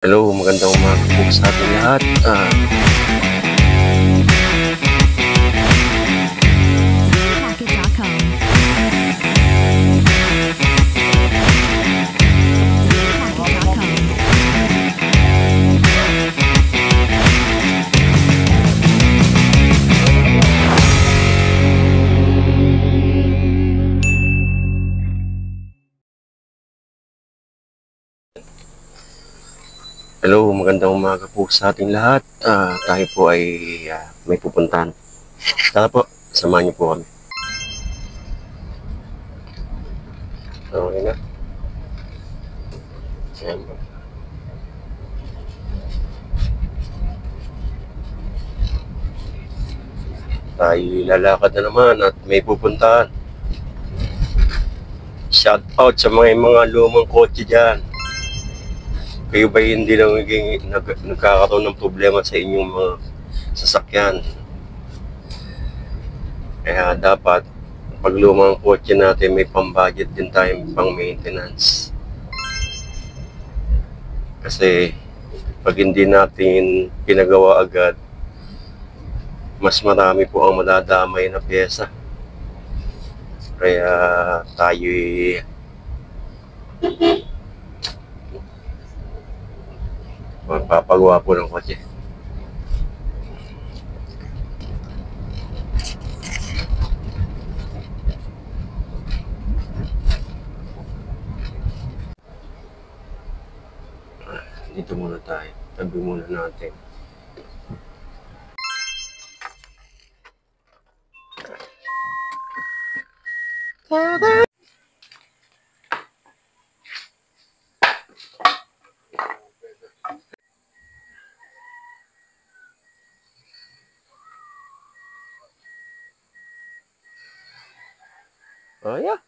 Hello, magandang umaga po sa ating lahat. Hello, magandang umaga po sa ating lahat. Tayo po ay may pupuntahan. Tara po, samahan niyo po kami. Okay na. Ayan. Tayo lalakad na naman at may pupuntahan. Shout out sa mga lumang kotse dyan. Kayo ba hindi lang nagkakaroon ng problema sa inyong mga sasakyan? Kaya dapat pag lumang kotse natin may pang-budget din tayong pang-maintenance. Kasi pag hindi natin pinagawa agad, mas marami po ang madadamay na pyesa. Kaya tayo'y magpapagawa po ng kotse. Dito muna tayo. Tabi muna natin. Oh, yeah.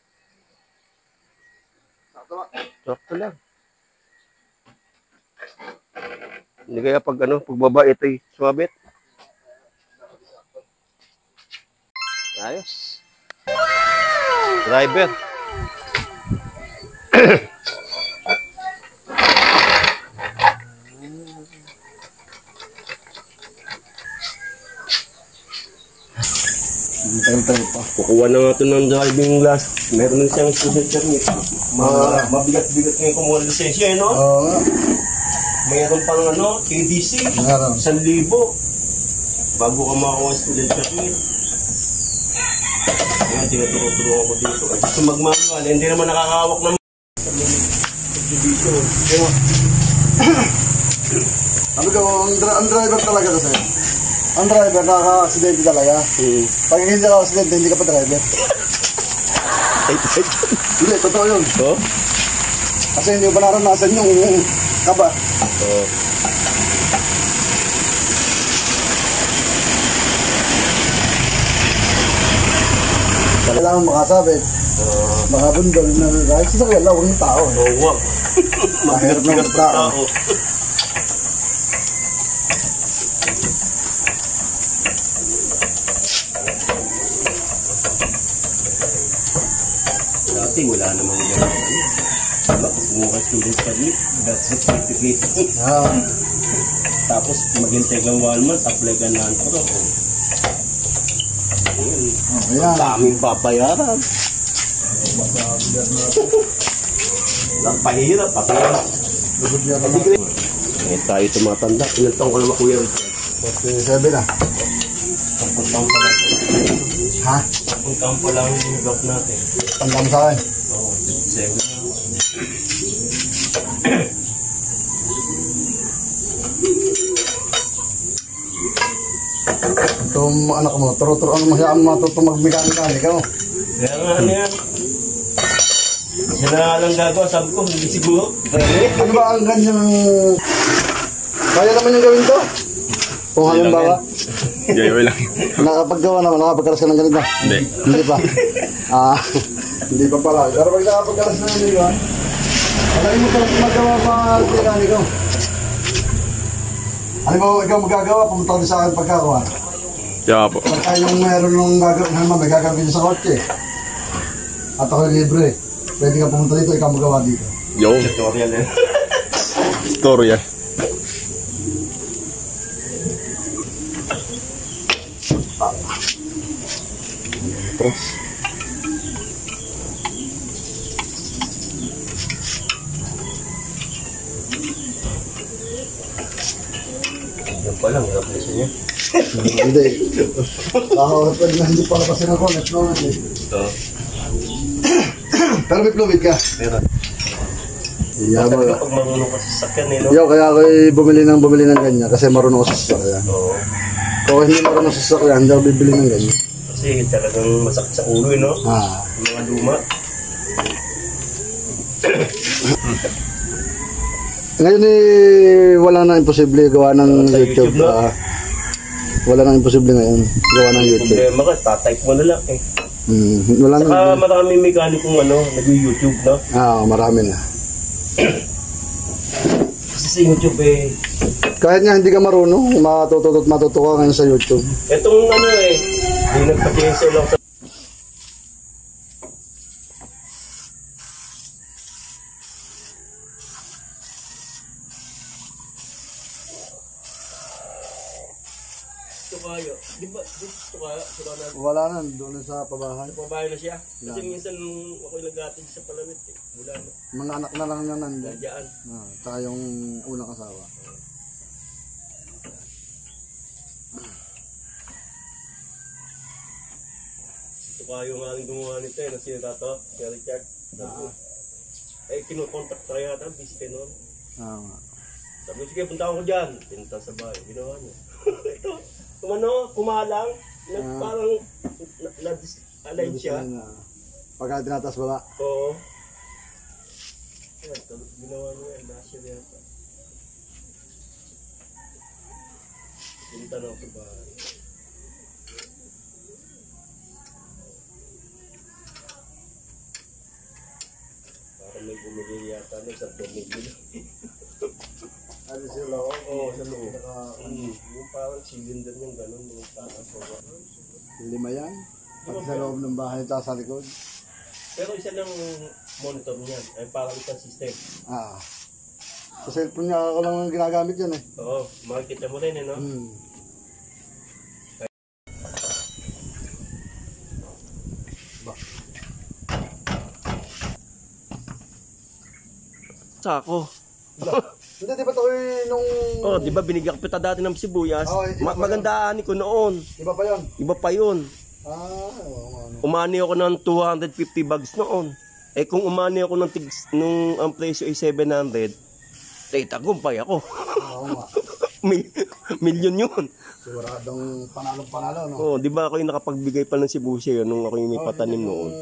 Sakto lang. Hindi kaya pag pagbaba ito'y sumabit. Ayos. Driver. Kukuha na nga ito ng driving glass. Meron na siyang student permit. Mabigat-bigat ngayon kumuha ng lisensya, no? Oo. Mayroon pang KDC. 1,000 bago ka makakuha ng student permit. Ayan, tinuturo ako dito. At gusto mag-manual, hindi naman nakakawak ng dito. Ano ka, ang driver talaga kasi. Ang driver, nakaka-aksidente talaga. Pag hindi nakaka-aksidente, hindi ka pa driver. Hindi, totoo yun. Oh? Kasi hindi ba naranasan yung kaba. Oh. Kailangan makasabit. Makabundol na kahit sa sakyan lang, huwag yung tao. Oh, wow. Mahirap ng tao. Dati wala namang gano'n. Diba? Kumuha student permit, that's it, certificate. Tapos maghintay kang 1 month, apply ka na ang pro. Ayan. Daming papayaran. Pahirap, papayarap. Tayo tumatanda. Ilan taong ka naman kuya? 47 na. 10 taong pa lang. Ha? 10 taong pa lang yung gap natin. Tandam sa akin. Oo, 7 na. Itong anak mo, turo-turo ang masyaan matutong mag-mekanika mo. Kaya nga, ano yan? Sila nga lang gagawa, sabi ko, hindi siguro. Ano ba ang ganyang... Kaya naman yung gawin to? Kung halimbawa, Gawin lang. nakapaggawa naman, nakapagkaras ka ng ganito. Hindi. Hindi pa. Hindi pa pala. Pero pag nakapagkaras na hindi ba? Alay mo talagang magawa pa mekaniko. Ano ba ikaw magagawa? Pumunta ka sa akin pagkakawa. Kaya po. Pagka yung meron nung gagawin, may gagawin sa kotse. At ako libre. Pwede ka pumunta dito, ikaw magawa dito. Yo. Tutorial yan. Story yan. atras. Yan pa lang, hirap nisa niya. Hindi. Pag hindi pa kasi ng connect, no? Ito. Pero may fluid ka. Meron. Yeah, Talaga pag marunong ka sa sasakyan eh, no? Yo, kaya ako bumili ng ganyan kasi marunong ako sa sasakyan. Oo. Kung hindi marunong sa sasakyan, hindi ako bibili ng ganyan. Kasi talagang masakit sa ulo eh, no? Ah. Yung mga luma. Ngayon wala nang imposible gawa ng YouTube. YouTube, no? Wala nang imposible ngayon gawa ng YouTube. Problema ka, tatype mo na lang eh. Wala Saka nang. maraming mekanikong nag-YouTube, no? Marami na. Kasi sa YouTube eh, Kahit nga hindi ka marunong, matututo ka ngayon sa YouTube. etong yung nagpa-chainsaw lang sa... Tukayo. Di ba? Tukayo na. Wala na, doon sa pabahay. Pabahay na siya. Kasi minsan nung ako'y nag-atid sa Palawit eh. Wala na. Mga anak na lang niya nandun. Nandiyan. Tsaka yung unang asawa. Tukayo nga rin gumawa nito eh. Nasira to. Si Richard. Kinukontak ka yata. Busy kayo noon. Sabi ko, sige, punta ako dyan. Pinunta sa bahay. Ginawa niya. Ito. Kumalang. Parang na-align siya. Pagka tinatas baba. Oo. Ginawa niya yan. Dasya yata. Punta na ako sa bahay. Parang may bumili yata na sa tumigil. Ano siya lang? Oo, sa loob. Yung parang cylinder yung gano'n, yung taas o ba? 5 yan. Pati sa loob ng bahay, tsaka sa likod. Pero isa ng monitor niyan, ay parang isang system. Sa cellphone niya ako lang ginagamit yan eh. Oo, makikita mo rin no? Sako. Hindi, di ba ito nung... Oh, di ba binigyan kita dati ng sibuyas? iba Maganda ani ko noon. Iba pa yun? Iba pa yun. Oo. Umani ako ng 250 bags noon. Eh kung umani ako ng nung ang presyo ay 700, tagumpay ako. Oo nga. Milyon yun. Siguradong panalo, no? Oh, di ba ako yung nakapagbigay pa ng sibuyas yun nung ako yung may patanim noon?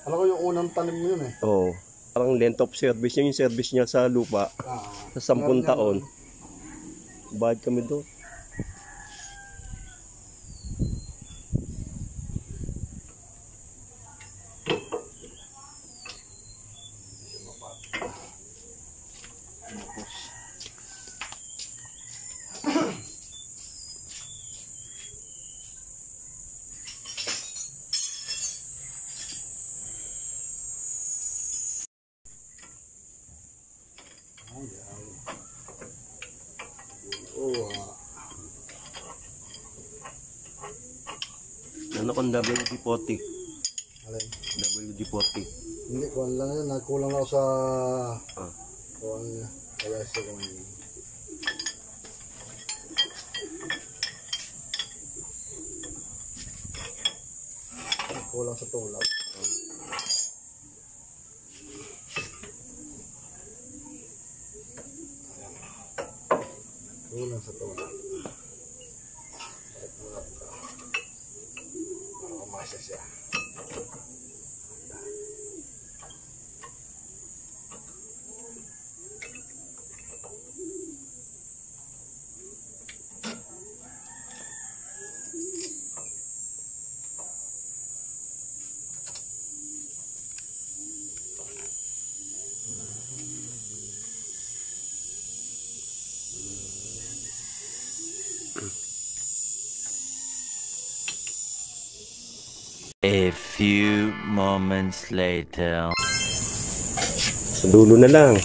Alam ko yung unang tanim mo yun eh. Oo. Parang length of service niya, yung service niya sa lupa. Sa 10 taon. Bayad kami doon. Ano kung WD-40? Alin? WD-40. Hindi, kuhan lang yun. Nagkulang ako sa... kuhan niya. Kaya siya kuhan niya. Nagkulang sa tulad. Kulang sa tulad. Siya. A few moments later. Sa dulo na lang.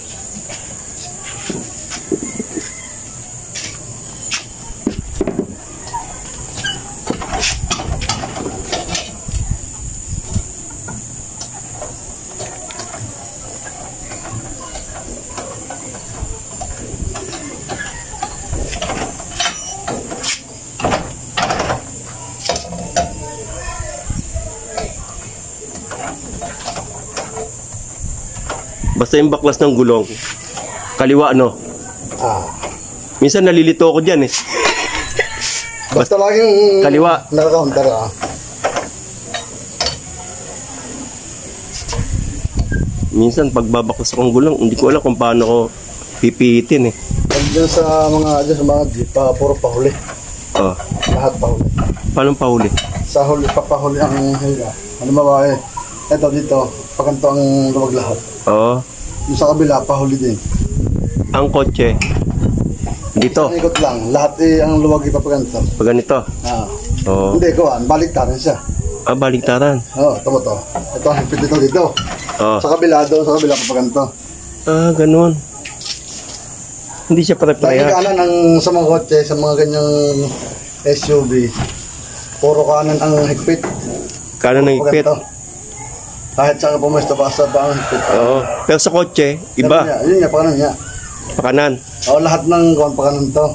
Basta yung baklas ng gulong. Kaliwa, no? Minsan nalilito ako dyan, eh. Basta laging Kaliwa. naka-counter, Minsan, pagbabaklas akong gulong, hindi ko alam kung paano ko pipihitin, eh. Pag dyan sa mga jeep, puro pahuli. Oh. Lahat pahuli. Paano pahuli? Sa huli, papahuli ang higa. Ano ba Ito dito, paganto ang luwag lahat. Oo. Yung sa kabila, pahuli din. Ang kotse. Dito. Isang ikot lang, lahat ang luwag ipapaganto. Pag ganito. Oo. Hindi, kuhan, baliktaran siya. Baliktaran. Ito mo to. Ito, higpit dito. Oo. Sa kabila, doon sa kabila, papaganto. Ganun. Hindi siya Lagi pare-pareha. kanan ang sa mga kotse, sa mga ganyang SUV, puro kanan ang higpit. Kanan ng higpit. Papaganto. Kahit saan ka pumesto, basta ba ang higpit. Oo. Pero sa kotse, iba. Yun niya, pakanan niya. Pakanan. Lahat ng kuhan pakanan to.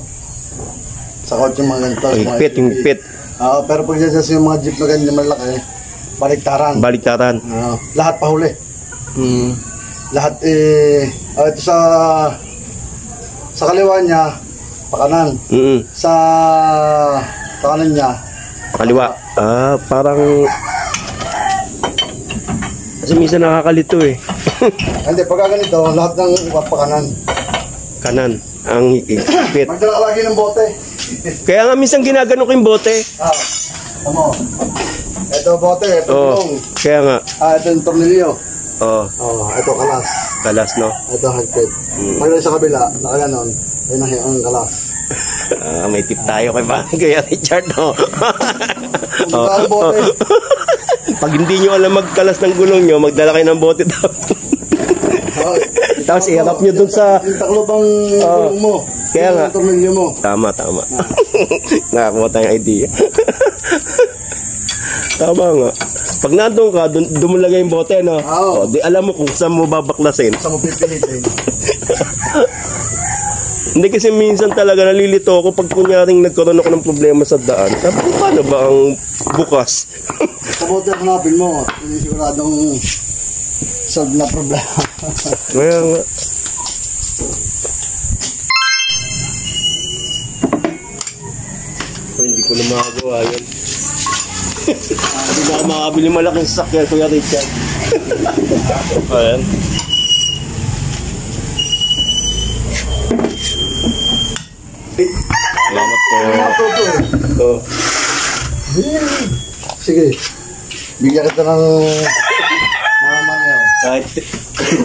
Sa kotse mga ganito. Ang higpit, yung higpit. Pero pag dyan sa mga jeep na ganyan malaki, baliktaran. Baliktaran. Lahat pahuli. Lahat ito sa kaliwa niya, pakanan. Sa kanan niya, Kaliwa. Parang... Kasi minsan nakakalito, eh. hindi, pagka ganito, lahat ng pakanan. Kanan. Ang higpit. Magdala ka lagi ng bote. Kaya nga minsan ginagano ko yung bote. Tama. Ito bote, ito gulong. Kaya nga. Ito yung tornilyo. Ito kalas. Kalas, no? Ito higpit. Pag sa kabila, nakaganon, ayun ang kalas. May tip tayo kay Richard, no? Bote. Pag hindi nyo alam magkalas ng gulong nyo, magdala kayo ng bote daw. Tapos iharap nyo dun sa... Yung taklobang gulong mo. Kaya nga. Yung tornilyo mo. Tama. Nakakuha tayong idea. Tama nga. Pag nandun ka, doon mo lagay yung bote, no? Di alam mo kung saan mo babaklasin. Saan mo pipilitin. Hindi kasi minsan talaga nalilito ako pag kunyaring nagkaroon ako ng problema sa daan. Sabi ko, paano ba ang bukas? Sa bote ang hanapin mo, hindi siguradong solve na problema. Kaya nga. Hindi ko na makagawa yun. Hindi na ako makabili malaking sasakyan, Kuya Richard. Ayan. Salamat po. Sige, bigyan kita ng mga manayaw. Kahit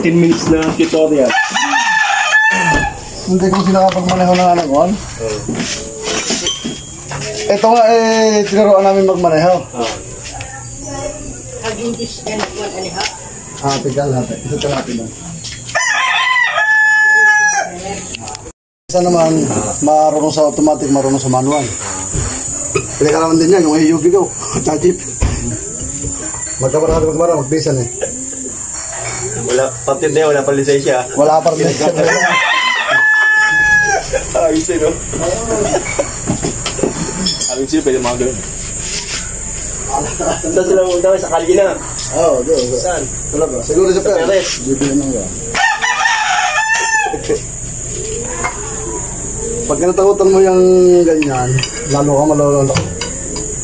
15 minutes na tutorial. Hindi ko sila kapag-maneho ng anak ko. Ito nga tinuruan namin mag-maneho. Tignan natin. Ito natin lang. Isa naman, marunong sa automatic, marunong sa manual. Pwede ka naman din yan, yung AUV ko. Jeep. Magkabarang ka magbarang, magbisan eh. Wala, patid na wala pa lisensya. Wala pa rin lisensya. Ayos eh, no? Ayos sila, pwede mga gano'n. Saan sila muna sa kalye na? Oo, doon. Saan? Talaga. Siguro sa Perez. Bibili mo yan. Pag natakutan mo yung ganyan, lalo ka malololo.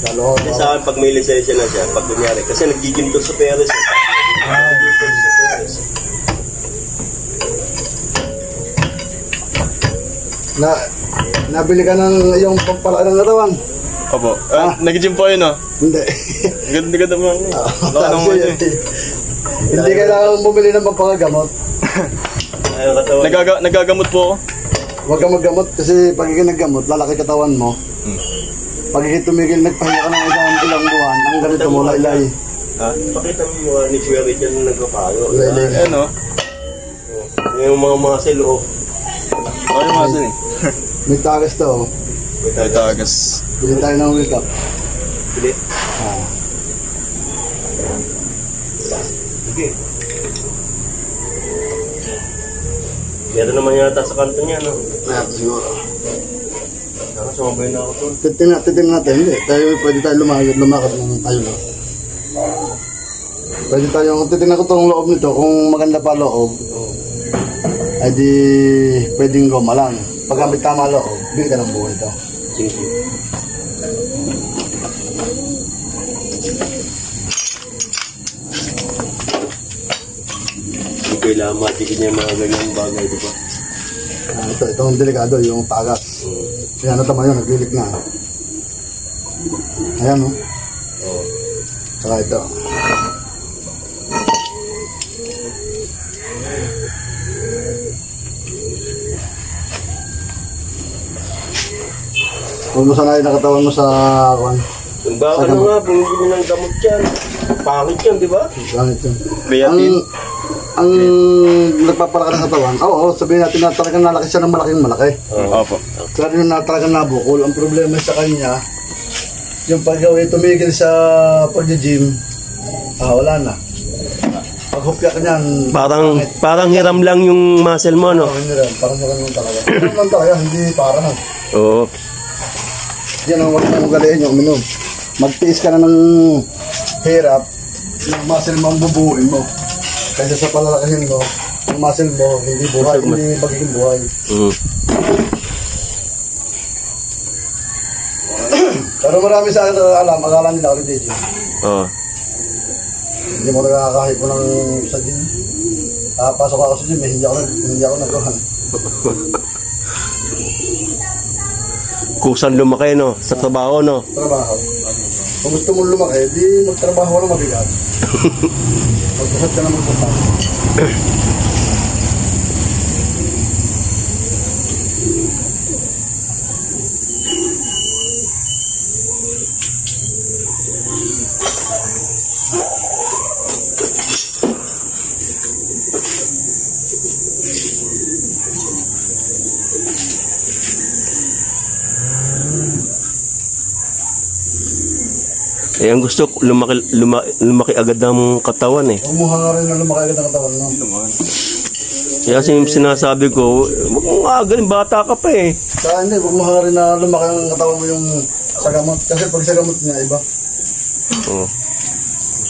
Lalo ka. Kasi sa akin, pag may lisensya na siya, pag kunyari, kasi nagiging doon sa Perez. Nabili ka ng yung pampala ng katawan. Opo. Nag-gym po yun, no? Hindi. Ganda mo. Hindi kailangan bumili ng pampagamot. Nagagamot po ako. Huwag kang maggamot kasi pag naggamot, lalaki katawan mo. Pag tumigil, nagpahinga ka ng ilang buwan, ang ganito mo, laylay. Pakita mo ni Kuya Richard na nagpapayo. Laylay. Ano? Yung mga muscle off. Ano yung muscle eh? May tagas to. May tagas. Bili tayo ng wake up. Bili? Sige. Meron naman yata sa kanto niya, no? Siguro. Saka sumabay na ako to. Titin natin, hindi. Pwede tayo lumakad ng tayo lang. Pwede tayo, titignan ko itong loob nito, kung maganda pa loob. ay di pwedeng goma lang. Pag may tama loob, bigyan ka ng buo ito. Sige. Hindi kailangan matikin niya mga ganyang bagay, di ba? Itong delikado, yung tagas. Kaya natama yun, naglilik na. Ayan, no? Oo. Saka ito. Huwag mo sanayin na katawan mo sa kwan. Yung baka na nga, bumili ng gamot yan. Pangit yan, di ba? Gamit yun. Creatine. Ang nagpapalaki ng katawan, oo, sabihin natin na talagang nalaki siya ng malaking malaki. Opo. Pero yung na talagang nabukol, ang problema sa kanya, yung pag tumigil sa pag-gym, wala na. Pag hupya ka niyan, Parang hiram lang yung muscle mo, no? hindi rin, parang hiram lang talaga. Hiram lang talaga, hindi para na. Oo. Yan ang huwag mong ugaliin yung uminom. Magtiis ka na ng hirap, yung muscle mo ang bubuuin mo. Kaysa sa palalakihin mo, yung muscle mo, hindi buhay, hindi magiging buhay. Pero marami sa akin na alam, akala nila ulit dito. Oo. Hindi mo nakakahit mo ng sa gym. Pasok ako sa gym, hindi ako nagkuhan. Kusan lumaki, no? Sa trabaho, no? Trabaho. Kung gusto mo lumaki, di magtrabaho ka na mabigat. Magkasat ka na magkasat. Eh, ang gusto, lumaki agad ng katawan, eh. Huwag mo hangarin na lumaki agad ang katawan mo. Kaya sinasabi ko, huwag mong agaling, bata ka pa, eh. Saka hindi, huwag mo hangarin na lumaki ang katawan mo yung sa gamot. Kasi pag sa gamot niya, iba. Oo.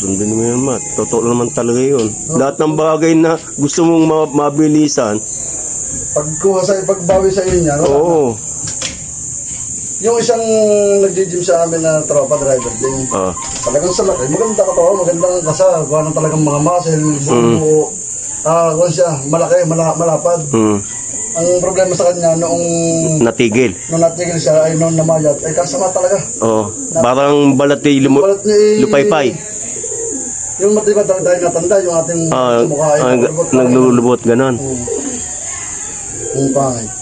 Sundin mo yun, Mat. Totoo naman talaga yun. Lahat ng bagay na gusto mong mabilisan. Pagkuha sa pagbawi sa inyo, no? Oo. Yung isang nag-gym sa amin na tropa driver din. Talagang sa laki, maganda ka to, magandang kasa, gawa ng talagang mga muscle, buo. Kung siya, malaki, malapad. Ang problema sa kanya, noong natigil siya, ay noong namayat, ay kasama talaga. Oo. Parang balat ni lupaypay. Yung matibad dahil natanda, yung ating mukha ay naglulubot, ganon. Ang pangit.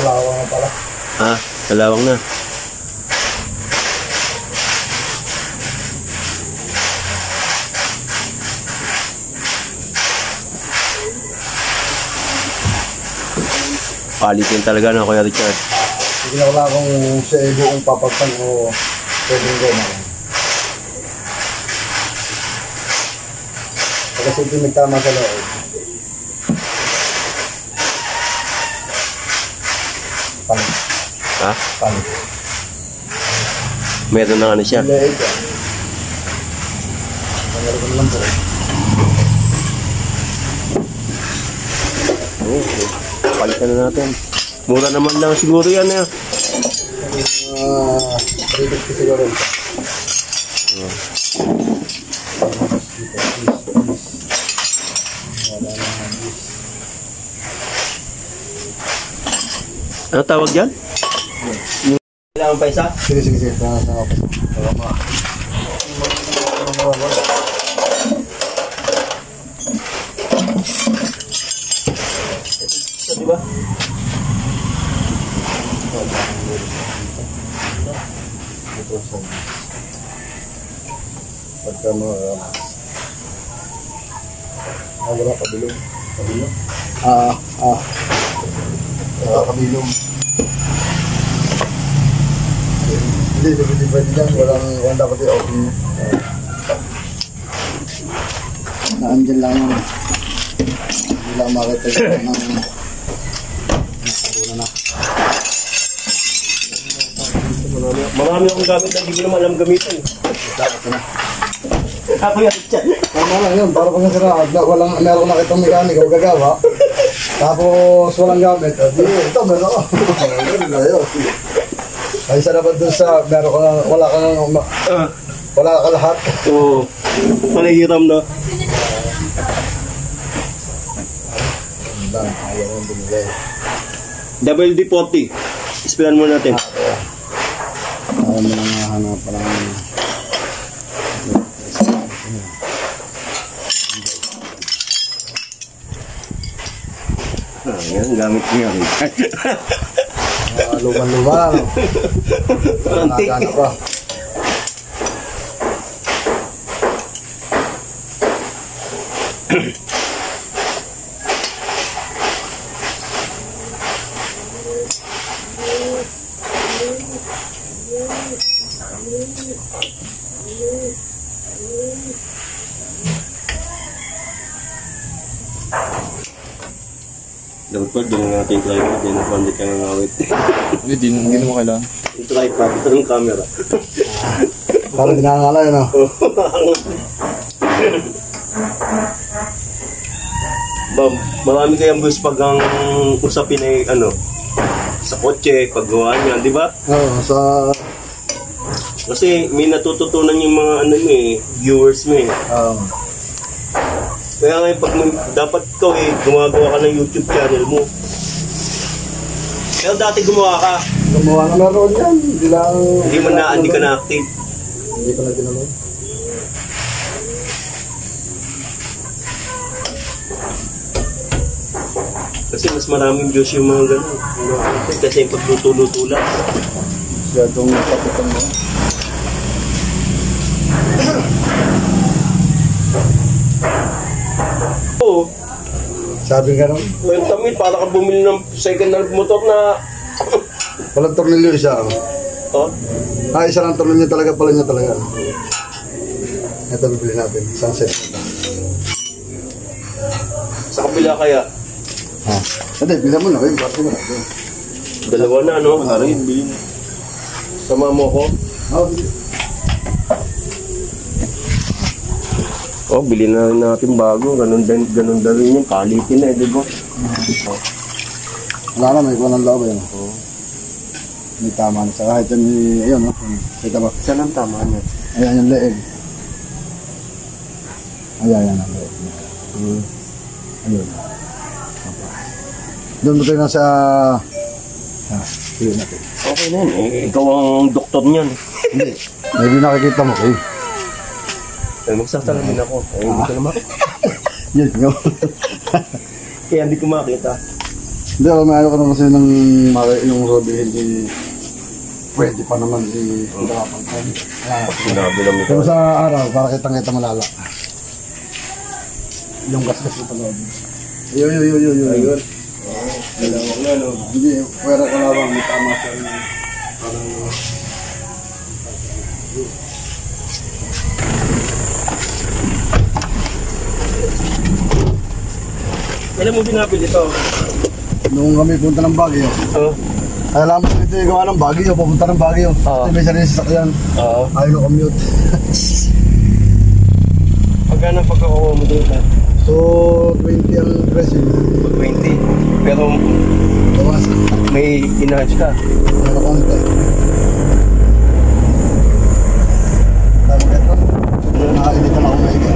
Kalawang na pala. Kalawang na. Palitin talaga na, Kuya Richard. Hindi na wala kung sa buong papagtan o pwedeng goma lang. Pagkasunti nagtama sa loob. Palit. Palit. Meron na ano siya. Leeg yan. Pangarapin lang po. Okay. Palitan na natin. Mura naman lang siguro yan, eh. 350 siguro. Ano tawag dyan? Kailangan pa isa? Sige. Wala pa. Diba? Ito sa Kaya mga wala, kabilong. Kabilong? Kabilong. Hindi pwede dyan. Walang dapat i-open nyo. Naandyan lang yun. Hindi lang makita yun ng na. Marami akong gamit na hindi ko naman alam gamitin. Dapat na. Ako yan dyan. Tama lang yun, para pag nasira, meron nakitang mekanika o gagawa, tapos walang gamit, di, ito meron ako. Ay isa naman dun sa, meron ka, wala ka lahat. Oo. Panahiram na. Ayaw mo binigay. WD-40. Ispilan mo natin. Ayaw mo nang hanap, parang Yan, gamit ko yan. luman-luma lang. Antik. Nagana pa. Dapat pa, doon natin yung tripod. Yan ang pandit ka ng awit. Hindi mo kailangan. Yung tripod, ito ng camera. Parang dinangala yun, no? Marami kayang bus pag ang usapin ay sa kotse, paggawa niyan, di ba? Oo, sa... Kasi may natututunan yung mga viewers mo eh. Kaya nga dapat ikaw gumagawa ka ng YouTube channel mo. Pero dati gumawa ka. Gumawa na meron yan. Hindi ka na active. Hindi ko na ginalaw. Kasi mas maraming views yung mga gano'n. Kasi yung pagluto-luto lang. Siyadong paputan mo. Oo. Sabi nga naman. Yung tamid, para ka bumili ng second hand motor na... Walang tornilyo isa. Oh? Isa lang tornilyo talaga pala niya talaga. Ito bibili natin. Isang set. Sa kabila kaya? Hindi, bila mo na kayo. Parte mo na. Dalawa na, no? Maraming bilhin. Sama mo ko? Oh, bilhin na rin natin bago. Ganun din yung quality na, di ba? Wala na, may kuha ng loob. May tama na sa kahit yan, ayun, no? Kita ba? Saan ang tama niya? Ayan yung leeg. Ayan ang leeg. Ayun. Doon mo tayo na sa... Sige natin. Okay na yun. Ikaw ang doktor niyan. Hindi. Maybe nakikita mo kayo. Magsasalamin ako. Hindi ko na makita. Yun, yun. Kaya hindi ko makita. Hindi, may ayaw ko na kasi yung sabihin pwede pa naman hirapan ko. Sinabi lang ito. Pero sa araw, para kitang-kita malala. Yung gas-gas ito loob. Ayun. Ayun. Dalawang na, no? Hindi, pwera ka lang, may tama siya. Parang... Kailan mo binabili ito? Nung kami punta ng Baguio. Oo. Alam mo ito yung gawa ng Baguio, pupunta ng Baguio. Oo. May sarili sasakyan. Oo. Ayaw na commute. Pagkano pagkakuha mo dito? So, 20 ang presyo. 20. Pero Tawas. may enhance ka. Pero konti. Tama ka ito? Nakakilitan ako ngayon.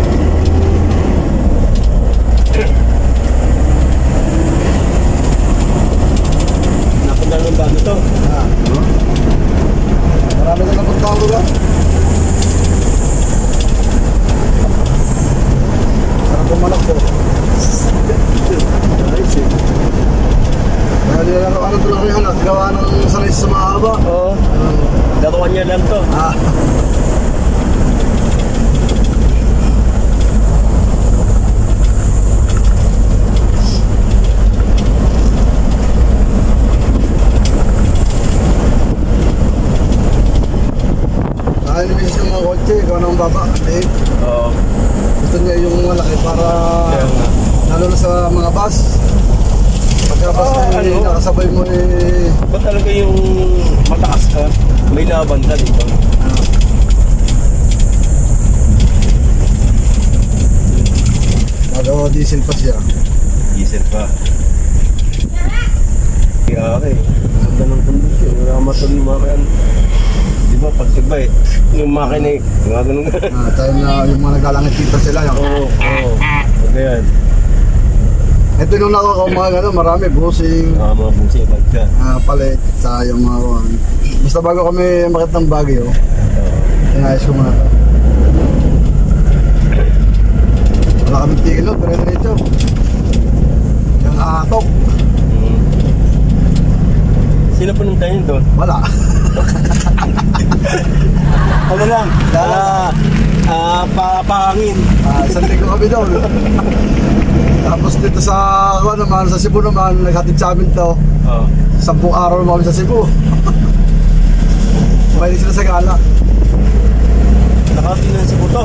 Napunta ng bago to. Marami na napunta ang lugar. Sarap pumalak po. Nice eh. Ano talaga yung anak, gawa ng sanay sa mahaba. Oo. para Kaya nga. lalo na sa mga bus. Pagka bus nakasabay mo Ba talaga yung mataas ka, may laban ka dito. Bago diesel pa siya. Diesel pa. Kaya okay. Ganda ng kondisyon. Wala matuloy makina. Di ba? Pag iba yung makina ganun. Tayo na yung mga naglalangit kita sila. Oo. Okay yan. Ito yung nakakaw mga gano'n, marami, busing, Mga busing pagka. palit, sa yung mga kuhan. Basta bago kami makit ng Baguio, inayos ko muna ito. Wala kami tigil, dire-diretso. Yung atok, Sino po nung tayo doon? wala. Ano lang? Pahangin. Isang linggo kami doon. Tapos dito sa, naman, sa Cebu naman, naghatid sa amin to. 10 araw naman kami sa Cebu. Mahilig sila sa gala. Nakatin na si Buto.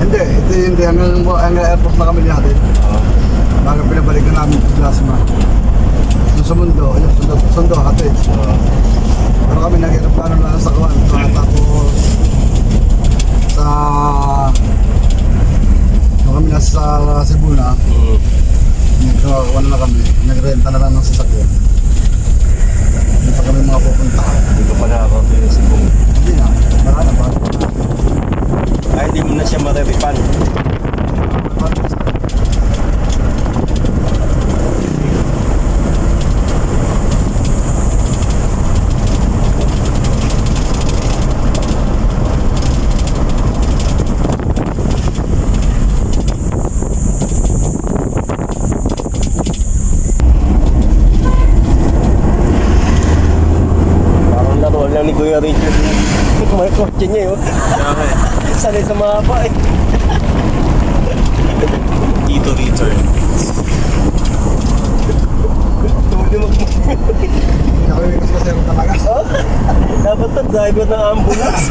Hindi. Hanggang airport na kami natin. Bago pinabalik na namin sa plasma. Yung sa mundo, sundo, hatid. Pero kami nag-aeroplano na sa Kuwan. Tapos sa kami nasa Cebu na. Nagkakuha na kami. Nagrenta na lang ng sasakyan. Hindi pa kami mga pupunta. Hindi ko pa nakakatin si Bung. Hindi na. Marana pa. Ay, hindi mo na siya mariripan. Lang ni Kuya Richard may kotse niya yun. Sanay sa mga pa eh. Dito return. Tuloy mo. Nakalimutas kasi ako talaga. Dapat na driver ng ambulance.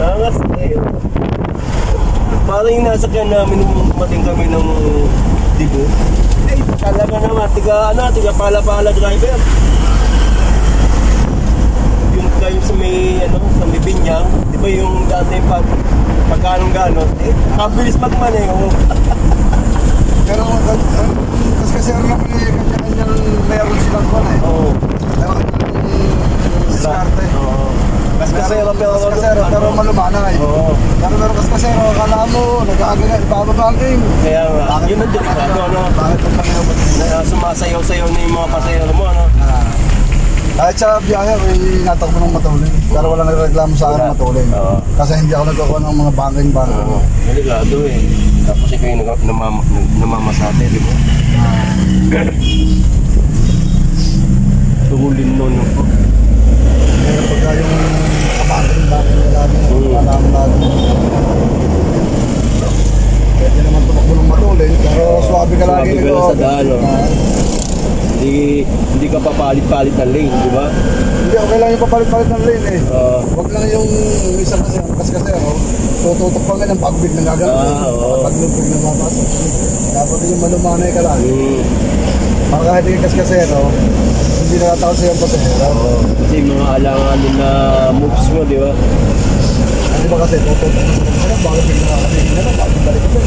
Angas eh. Parang yung nasakyan namin nung dumating kami ng Dibu. Talaga naman, tiga pala-pala driver. Yung kayo sa may, sa may Binyang, di ba yung dati pagkanong gano'n, kabilis magmaneho. Pero kasi ano naman kanya-kanyang meron silang kuwan eh. Oo. Diskarte. Oo. Kaskasero pero malumanay. Oo. Pero meron kaskasero, akala mo, nag-aaga ibababanking. Kaya nga, yun ang delikado, Bakit ang pangayaw ba? Sumasayaw-sayaw na yung mga pasayero mo, Kahit sa biyahe, natakbo ng matulin. Pero wala nagreklamo sa akin matulin. Oo. Kasi hindi ako nagkakuha ng mga banking. Oo. Delikado eh. Tapos ikaw yung namamasate, di ba? Tuhulin nun. Kaya pagka yung kabanking lagi, alam lagi. Pwede naman tumakbo ng matulin, pero swabe ka lagi Swabe ka lang sa daan, Hindi ka papalit-palit ng lane, di ba? Hindi, okay lang yung papalit-palit ng lane eh. Huwag lang yung isa kasi tututok pa nga ng pagbig na gagawin. Paglubig na mapasok. Dapat yung malumanay ka lagi. Para kahit yung kaskasero, hindi nakatakot sa yung pasahero. Kasi mga alanganin na moves mo, di ba? Di ba kasi tututok na sa pasahero, bakit bigla nakakatingin na lang, bakit balik ito.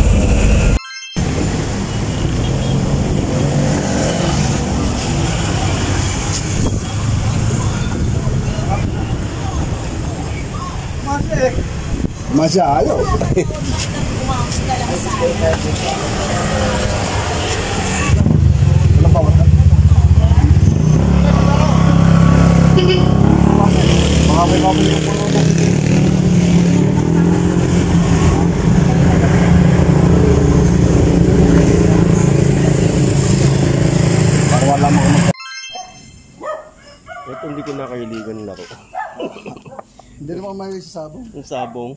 Masyado. Ano pa wala? Mga may mabili yung puno doon. Para wala mo kumagka. Ito hindi ko nakahiligan laro. Hindi naman may sabong. Yung sabong.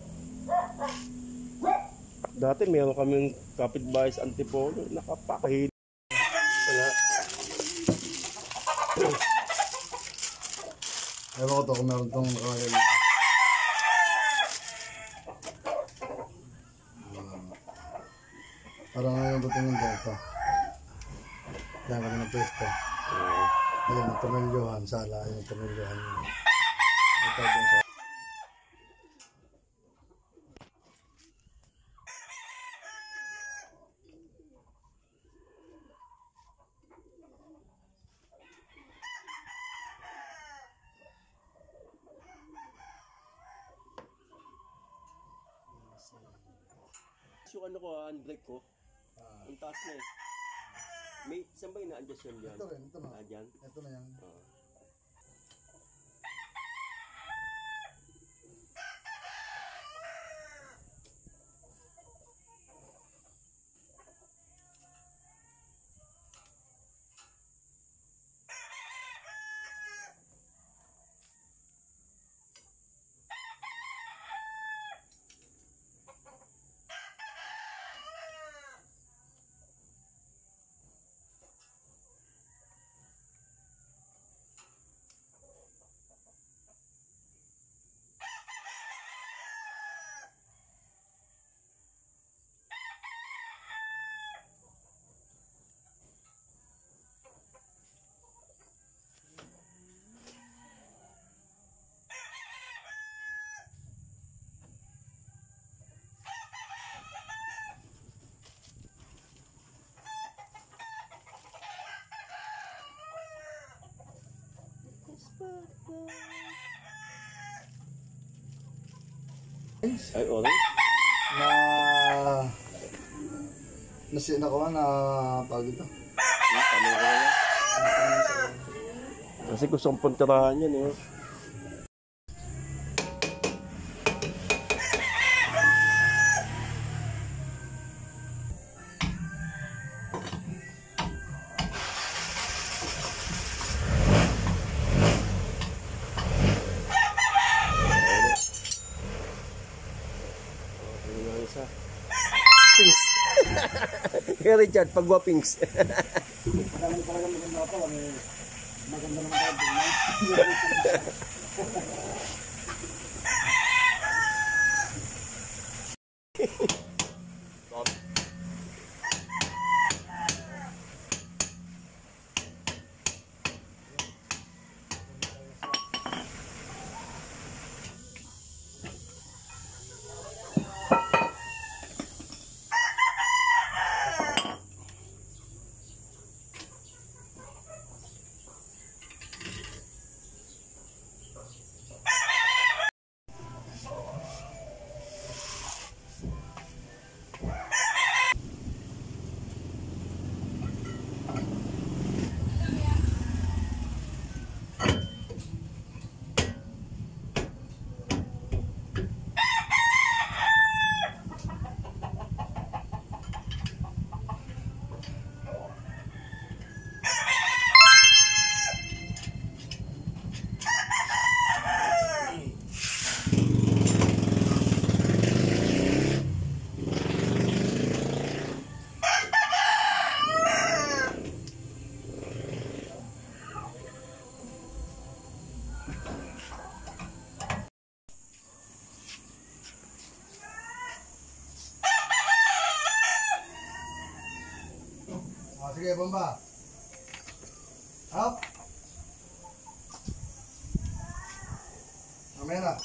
Dati meron kaming kapitbahay sa Antipolo, nakapakahili. Wala. Ewan ko to kung meron tong nakalagay dito. Parang ngayon dating ng dito. Yan kami ng pwesto. Ayan, ang tumilyohan. Sala, yung tumilyohan. Ito dun sa... Yung ano ko, unbreak ko. Ang taas na eh. May saan ba ina-adjust yun dyan? Ito rin, ito na. Dyan? Ito na yan. Ay, orange? Nakuha na tawag ito. Kasi gusto kong puntirahan yan eh. Pinks. Kaya Richard, pagwa pinks. Maganda naman tayo. Sige, bomba. Up. Mamaya na.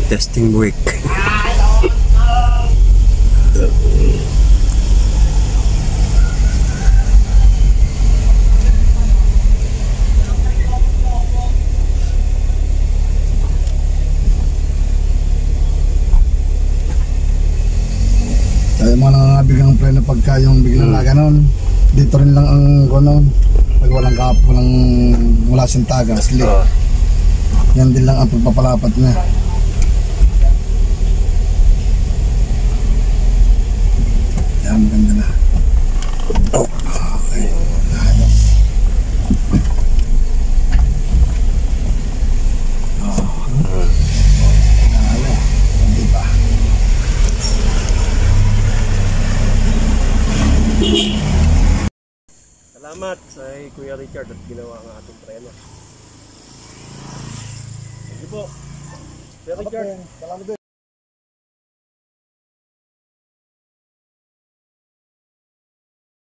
Testing week. Kaya mga nangangabigang preno pagka yung biglang na ganon. Dito rin lang ang ganon. Pag walang wala siyang taga, slick. Yan din lang ang pagpapalapat niya. Yan, maganda na. Okay. Salamat sa Kuya Richard at ginawa ang ating preno. Thank you po. Kuya Richard. Salamat din.